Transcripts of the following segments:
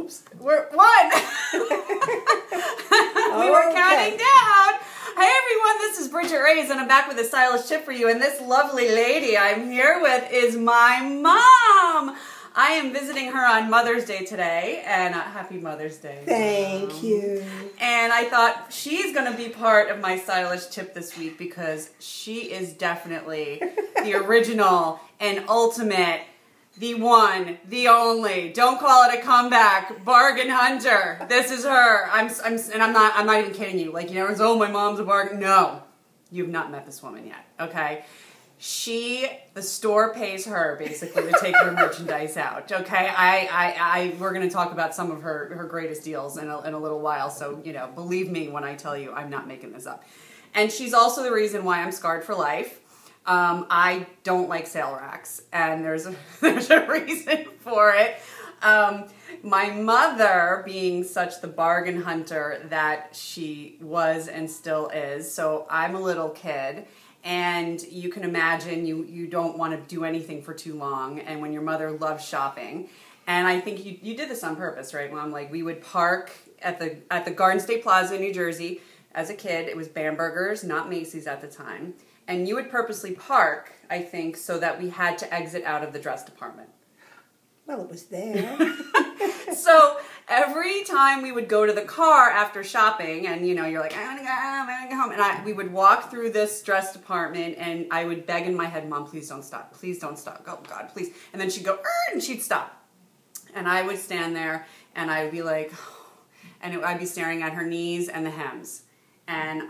Oops. We're one. We were counting down. Hey everyone, this is Bridgette Raes and I'm back with a stylish tip for you. And this lovely lady I'm here with is my mom. I am visiting her on Mother's Day today, and happy Mother's Day. Thank you. And I thought she's going to be part of my stylish tip this week because she is definitely the original and ultimate, the one, the only, don't call it a comeback, bargain hunter. This is her. I'm not even kidding you. Like, you know, oh, my mom's a bargain. No, you've not met this woman yet, okay? The store pays her basically to take her merchandise out. Okay, we're going to talk about some of her greatest deals in a little while. So, you know, believe me when I tell you I'm not making this up. And she's also the reason why I'm scarred for life. I don't like sale racks, and there's a reason for it. My mother, being such the bargain hunter that she was and still is, so I'm a little kid. And you can imagine you don't want to do anything for too long, and when your mother loves shopping, and I think you did this on purpose, right, Mom? Like, we would park at the Garden State Plaza in New Jersey. As a kid, it was Bamberger's, not Macy's at the time, and you would purposely park, I think, so that we had to exit out of the dress department. Well, it was there. So every time we would go to the car after shopping, and you know, you're like, I want to go home, I want to go home, and we would walk through this dress department, and I would beg in my head, Mom, please don't stop, please don't stop, oh God, please. And then she'd go, and she'd stop, and I would stand there, and I would be like, and I'd be staring at her knees and the hems, and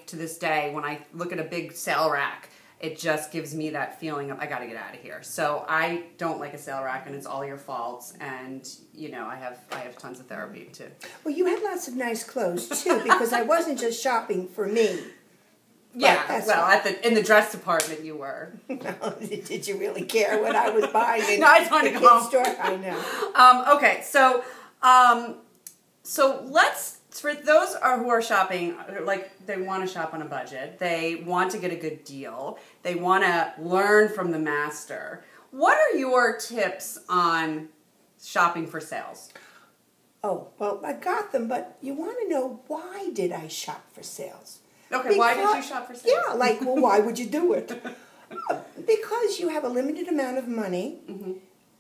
to this day, when I look at a big sale rack, it just gives me that feeling of, I gotta get out of here. So I don't like a sale rack, and it's all your fault. And you know, I have tons of therapy too. Well, you had lots of nice clothes too, because I wasn't just shopping for me. Yeah, well, in the dress department you were. Did you really care what I was buying? No, I just wanted to go home. Store? I know. Okay, so let's. For those who are shopping, like they want to shop on a budget, they want to get a good deal, they want to learn from the master. What are your tips on shopping for sales? Oh, well, I got them, but you want to know, why did I shop for sales? Okay, why did you shop for sales? Yeah, like, well, why would you do it? Because you have a limited amount of money,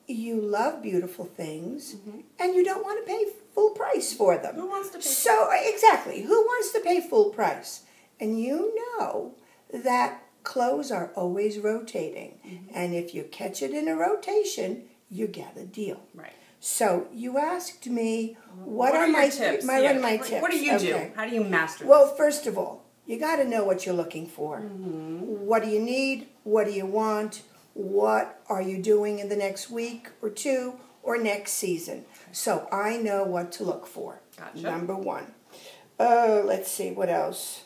you love beautiful things, and you don't want to pay full price for them. Who wants to pay? So, exactly, who wants to pay full price? And you know that clothes are always rotating, and if you catch it in a rotation, you get a deal. Right. So you asked me, what are my tips? What are my tips? What do you do? How do you master this? Well, first of all, you got to know what you're looking for. What do you need? What do you want? What are you doing in the next week or two or next season? So I know what to look for. Gotcha. Number one. Let's see, what else?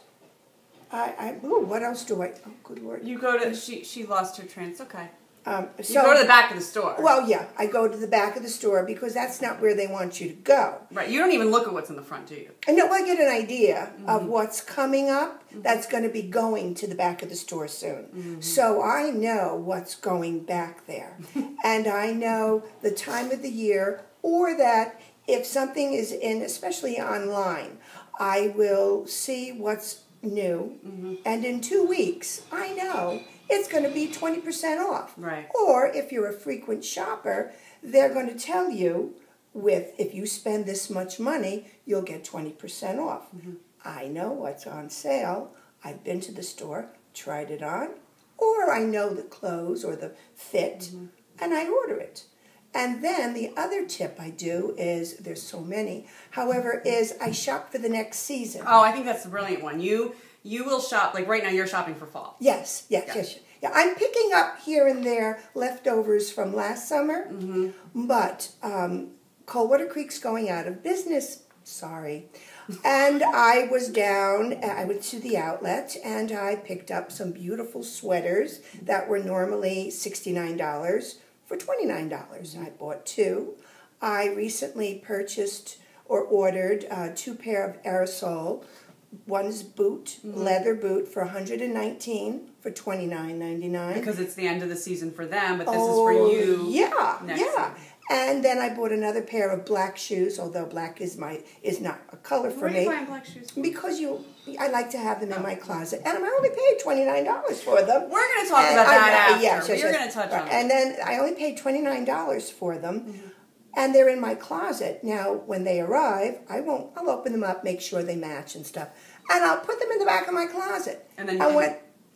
What else do I? Oh, good Lord. You go to. She lost her train. It's okay. So, you go to the back of the store. Well, yeah, I go to the back of the store because that's not where they want you to go. Right. You don't even look at what's in the front, do you? And no, I get an idea of what's coming up that's going to be going to the back of the store soon. So I know what's going back there. And I know the time of the year, or that if something is in, especially online, I will see what's new. And in 2 weeks, I know it's going to be 20% off. Right. Or if you're a frequent shopper, they're going to tell you, if you spend this much money, you'll get 20% off. I know what's on sale. I've been to the store, tried it on, or I know the clothes or the fit, and I order it. And then the other tip I do is, there's so many, however, is I shop for the next season. Oh, I think that's a brilliant one. You will shop, like right now you're shopping for fall. Yes. Yeah, I'm picking up here and there leftovers from last summer, but Coldwater Creek's going out of business, sorry. And I was down, I went to the outlet, and I picked up some beautiful sweaters that were normally $69 for $29. I bought two. I recently purchased or ordered 2 pair of aerosol. One's boot, leather boot for $119 for $29.99. Because it's the end of the season for them, but this is for you. Yeah. Season. And then I bought another pair of black shoes, although black is not a color for me. Where are you buying black shoes from? Because I like to have them in my closet. And I only paid $29 for them. We're going to talk about that after. Yes, We're going to touch on it. And then I only paid $29 for them. And they're in my closet. Now, when they arrive, I'll open them up, make sure they match and stuff. And I'll put them in the back of my closet. And then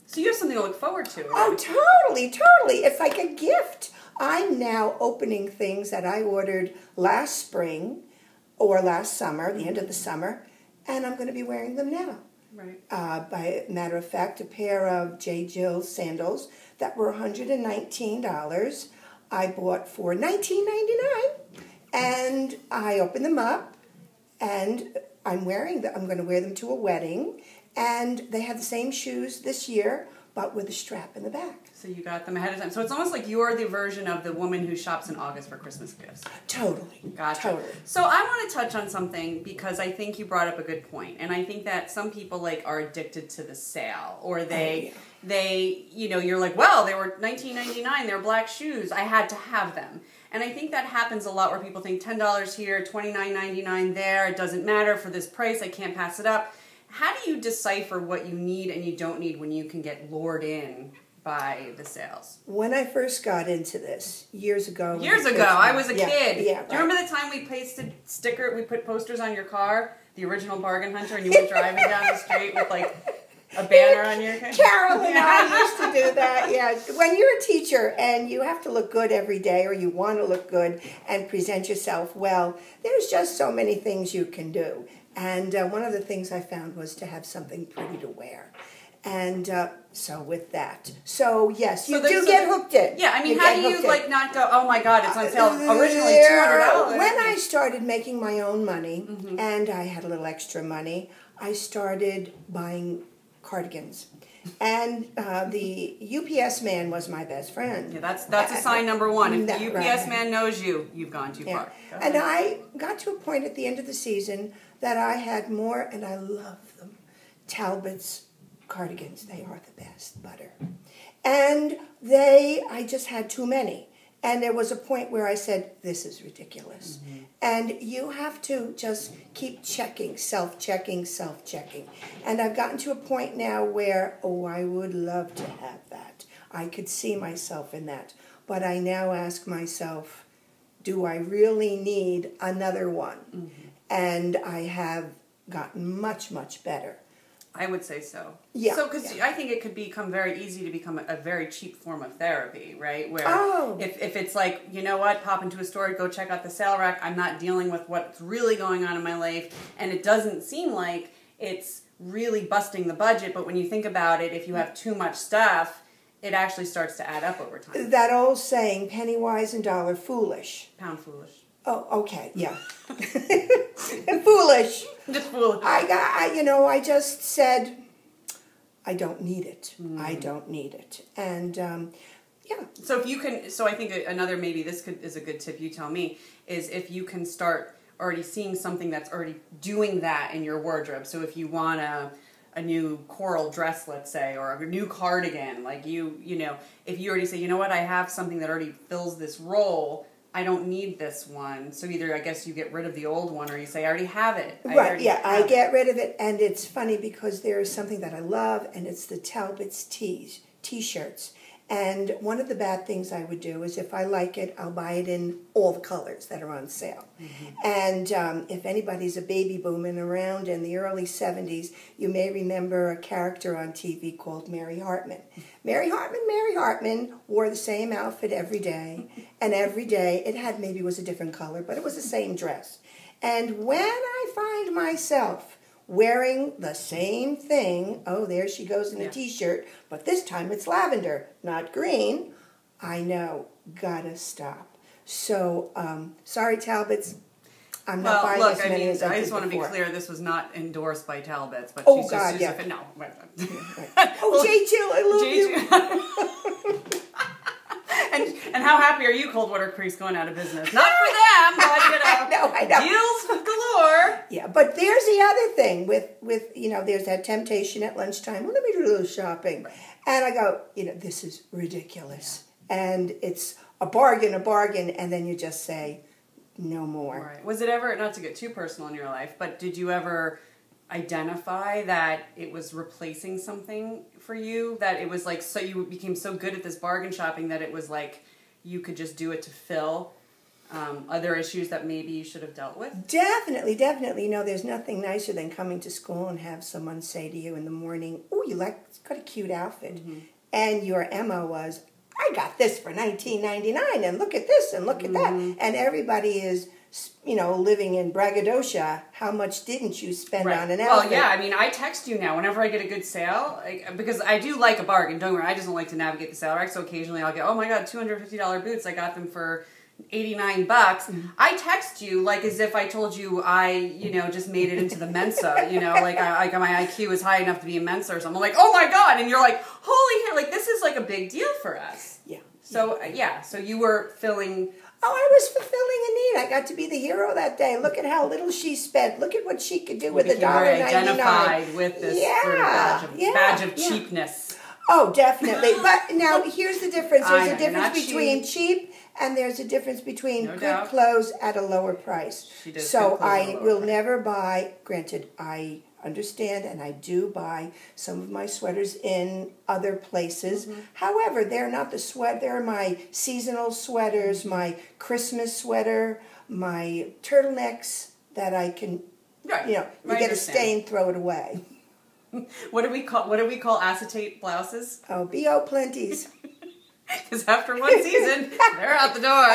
so you have something to look forward to. Right? Oh, totally. It's like a gift. I'm now opening things that I ordered last spring or last summer, the end of the summer, and I'm going to be wearing them now. Right. By matter of fact, a pair of J. Jill sandals that were $119. I bought for $19.99, and I opened them up, and I'm going to wear them to a wedding, and they have the same shoes this year, but with a strap in the back. So you got them ahead of time. So it's almost like you're the version of the woman who shops in August for Christmas gifts. Totally. Gotcha. Totally. So I want to touch on something because I think you brought up a good point. And I think that some people are addicted to the sale, or they you're like, well, they were $19.99, they're black shoes, I had to have them. And I think that happens a lot where people think $10 here, $29.99 there, it doesn't matter for this price, I can't pass it up. How do you decipher what you need and you don't need when you can get lured in by the sales? When I first got into this, years ago, I was a kid. Yeah, do you remember the time we we put posters on your car, the original Bargain Hunter, and you went driving down the street with a banner on your car? Carol and I used to do that, yeah. When you're a teacher and you have to look good every day, or you want to look good and present yourself well, there's just so many things you can do. And one of the things I found was to have something pretty to wear. And so with that. So yes, you do get hooked in. Yeah, I mean, how do you not go, oh my God, it's on sale, originally $200. When I started making my own money, and I had a little extra money, I started buying cardigans. And the UPS man was my best friend. Yeah, that's a sign number one. If the UPS man knows you, you've gone too far. And I got to a point at the end of the season that I had more, and I love them, Talbot's cardigans. They are the best, butter. And I just had too many. And there was a point where I said, this is ridiculous. And you have to just keep checking, self-checking. And I've gotten to a point now where, I would love to have that. I could see myself in that. But I now ask myself, do I really need another one? And I have gotten much, much better. I would say so. Yeah. So, because I think it could become very easy to become a very cheap form of therapy, right? Where if it's like, you know what, pop into a store, go check out the sale rack, I'm not dealing with what's really going on in my life, and it doesn't seem like it's really busting the budget, but when you think about it, if you have too much stuff, it actually starts to add up over time. That old saying, penny wise and dollar foolish. Pound foolish. Oh, okay, yeah. Foolish. Just foolish. I just said, I don't need it. I don't need it. And, yeah. So if you can, I think another, maybe this is a good tip, you tell me, is if you can start already seeing something that's already doing that in your wardrobe. So if you want a new coral dress, let's say, or a new cardigan, if you already say, you know what, I have something that already fills this role, I don't need this one. So either, I guess, you get rid of the old one, or you say, I already have it. I get rid of it. And it's funny because there is something that I love, and it's the Talbot's T-shirts. And one of the bad things I would do is if I like it, I'll buy it in all the colors that are on sale. And if anybody's a baby booming around in the early 70s, you may remember a character on TV called Mary Hartman. Mary Hartman wore the same outfit every day. And every day, it was a different color, but it was the same dress. And when I find myself wearing the same thing, there she goes in a T-shirt, but this time it's lavender, not green, I know, gotta stop. So, sorry Talbots, I'm not buying as many as I did I just want to be before. clear, this was not endorsed by Talbots, but she's just no. J. Jill, I love you. And how happy are you, Coldwater Creek's going out of business? Not for them, but I know. Deals galore. Yeah, but there's the other thing with there's that temptation at lunchtime. Well, let me do a little shopping, and I go, this is ridiculous, and it's a bargain, and then you just say, no more. Right. Was it ever, not to get too personal in your life, but did you ever identify that it was replacing something for you? That it was like, so you became so good at this bargain shopping that it was like you could just do it to fill other issues that maybe you should have dealt with? Definitely. There's nothing nicer than coming to school and have someone say to you in the morning, "Oh, it's got a cute outfit." Mm-hmm. And your MO was, "I got this for $19.99, and look at this, and look at that." And everybody is, living in braggadocio. How much didn't you spend on an outfit? Well, yeah, I mean, I text you now whenever I get a good sale, because I do like a bargain. Don't worry, I just don't like to navigate the sale rack, so occasionally I'll get, oh my god, $250 boots, I got them for $89. I text you like as if I told you I, just made it into the Mensa, like my IQ is high enough to be a Mensa or something. I'm like, oh my god, and you're like, holy hell, like this is like a big deal for us. Yeah. So so you were filling. Oh, I was fulfilling a need. I got to be the hero that day. Look at how little she spent. Look at what she could do with $1.99. Identified with this sort of badge of cheapness. Oh, definitely. But now here's the difference. There's a difference between cheap and there's a difference between good clothes at a lower price. So I will never buy, granted, I understand and I do buy some of my sweaters in other places. However, they're not the they're my seasonal sweaters, my Christmas sweater, my turtlenecks that I can, you get a stain, throw it away. What do we call acetate blouses? Oh, B.O. plenties. Because after one season, they're out the door.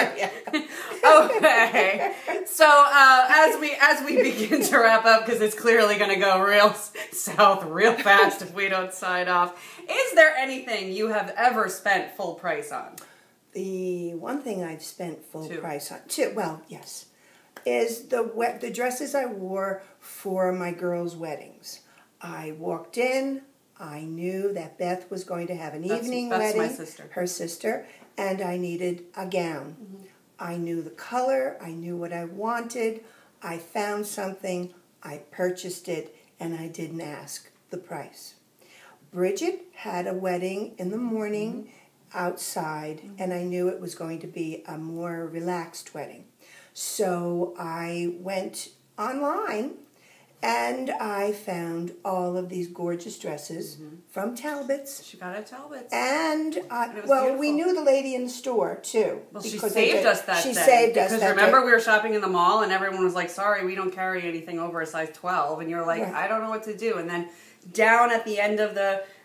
Okay. So as we begin to wrap up, because it's clearly going to go real south real fast if we don't sign off, is there anything you have ever spent full price on? The one thing I've spent full price on, yes, is the dresses I wore for my girls' weddings. I walked in. I knew that Beth was going to have an evening wedding. That's my sister. Her sister. And I needed a gown. I knew the color. I knew what I wanted. I found something. I purchased it. And I didn't ask the price. Bridgette had a wedding in the morning outside. And I knew it was going to be a more relaxed wedding. So I went online. And I found all of these gorgeous dresses from Talbot's. She got at Talbot's. And, we knew the lady in the store, too. Well, she saved us that day. She saved us that day. Because remember, we were shopping in the mall, and everyone was like, sorry, we don't carry anything over a size 12. And you're like, I don't know what to do. And then down at the end of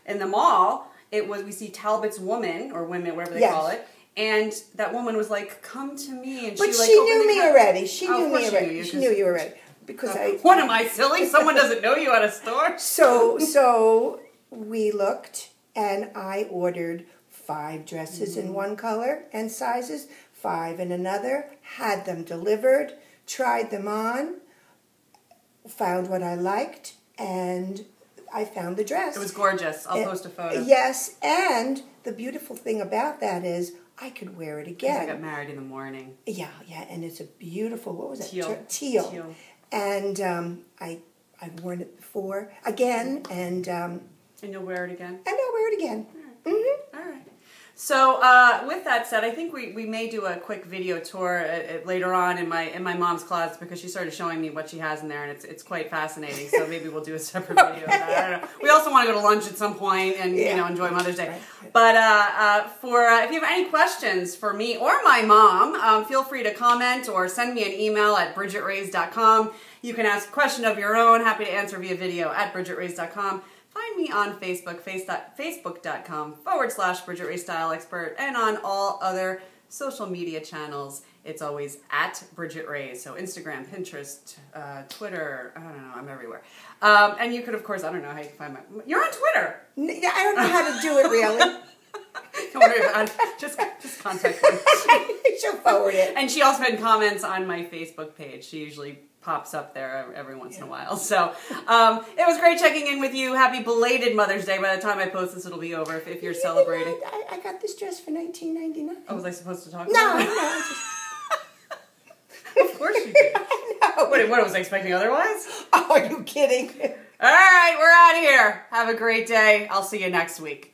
in the mall, we see Talbot's woman, or women, whatever they call it. And that woman was like, come to me. And but she knew me already. She knew me already. She knew you already. Because what am I, silly? Someone doesn't know you at a store? So we looked, and I ordered 5 dresses in one color and sizes, 5 in another, had them delivered, tried them on, found what I liked, and I found the dress. It was gorgeous. I'll post a photo. Yes, and the beautiful thing about that is I could wear it again. I got married in the morning. Yeah, and it's a beautiful, what was it? Teal. And I've worn it before again, and you'll wear it again. And I'll wear it again. All right. So with that said, I think we may do a quick video tour later on in my mom's closet, because she started showing me what she has in there, and it's quite fascinating. So maybe we'll do a separate video of that. I don't know. We also want to go to lunch at some point and enjoy Mother's Day. Right. But if you have any questions for me or my mom, feel free to comment or send me an email at bridgetteraes.com. You can ask a question of your own. Happy to answer via video at bridgetteraes.com. Find me on Facebook, facebook.com/Bridgette Raes Style Expert, and on all other social media channels. It's always at Bridgette Raes. So Instagram, Pinterest, Twitter, I don't know, I'm everywhere. And you could, of course, I don't know how you can find you're on Twitter. I don't know how to do it, really. Don't worry about it. Just contact me. She'll forward it. And she also had comments on my Facebook page. She usually pops up there every once in a while. So it was great checking in with you. Happy belated Mother's Day. By the time I post this, it'll be over if you're celebrating. I got this dress for $19.99. Oh, was I supposed to talk about it? No. Of course you did. No. What was I expecting otherwise? Oh, are you kidding? All right, we're out of here. Have a great day. I'll see you next week.